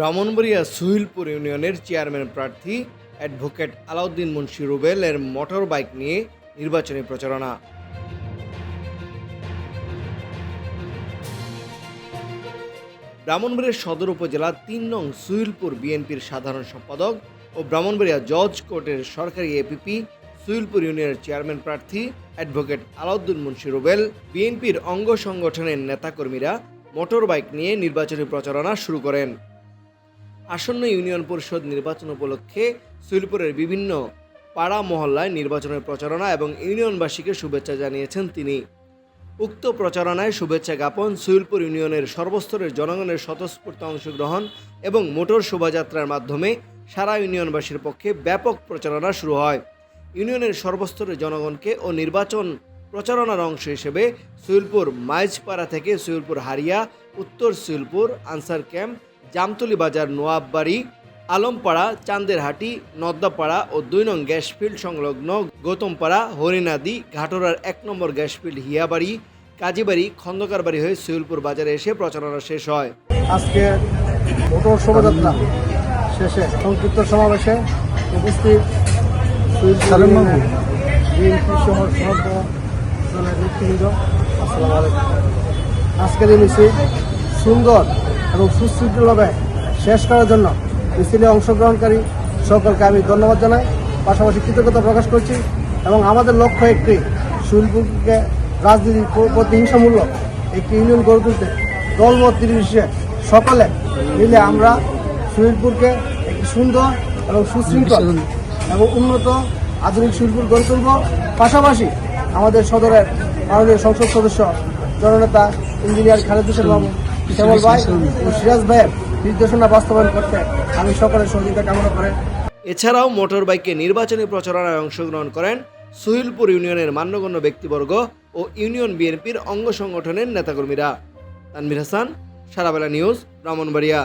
ব্রাহ্মণবাড়িয়া সুহিলপুর ইউনিয়নের চেয়ারম্যান প্রার্থী অ্যাডভোকেট আলাউদ্দিন মুন্সি রুবেল এর মোটর বাইক নিয়ে নির্বাচনী প্রচারণা। ব্রাহ্মণবাড়িয়া সদর উপজেলা ৩ নং সুহিলপুর বিএনপির সাধারণ সম্পাদক ও ব্রাহ্মণবাড়িয়া জজ কোর্টের সরকারি এপিপি সুহিলপুর ইউনিয়নের চেয়ারম্যান প্রার্থী অ্যাডভোকেট আলাউদ্দিন মুন্সি রুবেল বিএনপির অঙ্গ সংগঠনের নেতাকর্মীরা মোটর বাইক নিয়ে নির্বাচনী প্রচারণা শুরু করেন। আসন্ন ইউনিয়ন পরিষদ নির্বাচন উপলক্ষে সুহিলপুরের বিভিন্ন পাড়া মহল্লায় নির্বাচনের প্রচারণা এবং ইউনিয়নবাসীকে শুভেচ্ছা জানিয়েছেন তিনি। উক্ত প্রচারণায় শুভেচ্ছা জ্ঞাপন, সুহিলপুর ইউনিয়নের সর্বস্তরের জনগণের স্বতঃস্ফূর্ত অংশগ্রহণ এবং মোটর শোভাযাত্রার মাধ্যমে সারা ইউনিয়নবাসীর পক্ষে ব্যাপক প্রচারণা শুরু হয়। ইউনিয়নের সর্বস্তরের জনগণকে ও নির্বাচন প্রচারণার অংশ হিসেবে সুহিলপুর মাইজপাড়া থেকে সুহিলপুর হারিয়া, উত্তর সুহিলপুর, আনসার ক্যাম্প, জামতলী বাজার, নোয়াববাড়ি, আলমপাড়া, চান্দেরহাটি, নদ্দাপাড়া ও ২ নং গ্যাসফিল্ড সংলগ্ন গৌতমপাড়া, হরিনাদি, ঘাটরার ১ নম্বর গ্যাসফিল্ড, হিয়াবাড়ি, কাজীবাড়ি, খন্দকারবাড়ি হয়ে সুহিলপুর বাজারে এসে প্রচারণা শেষ হয়। আজকে মোটর শোভাযাত্রা শেষে সংক্ষিপ্ত সমাবেশে উপস্থিত বিএনপি সহ সমগ্র দলের নেতৃবৃন্দ, আসসালামু আলাইকুম। আজকের এই মিছিল সুন্দর এবং সুশৃঙ্খলভাবে শেষ করার জন্য মিছিলে অংশগ্রহণকারী সকলকে আমি ধন্যবাদ জানাই, পাশাপাশি কৃতজ্ঞতা প্রকাশ করছি। এবং আমাদের লক্ষ্য একটি, সুহিলপুরকে রাজনীতির প্রতিহিংসামূলক একটি ইউনিয়ন গড়ে তুলতে দলমত নির্বিশেষে সকলে মিলে আমরা সুহিলপুরকে একটি সুন্দর এবং সুশৃঙ্খল এবং উন্নত আধুনিক সুহিলপুর গড়ে তুলব। পাশাপাশি আমাদের সদরের মাননীয় সংসদ সদস্য জননেতা ইঞ্জিনিয়ার খালেদ হোসেন বাবু, শ্যামল ভাই ও সিরাজ ভাইয়ের নির্দেশনা বাস্তবায়ন করতে আমি সকলের সহযোগিতা কামনা করে। এছাড়াও মোটর বাইকে নির্বাচনী প্রচারণায় অংশগ্রহণ করেন সুহিলপুর ইউনিয়নের মান্যগণ্য ব্যক্তিবর্গ ও ইউনিয়ন বিএনপির অঙ্গ সংগঠনের নেতাকর্মীরা। তানভীর হাসান, সারাবেলা নিউজ, ব্রাহ্মণবাড়িয়া।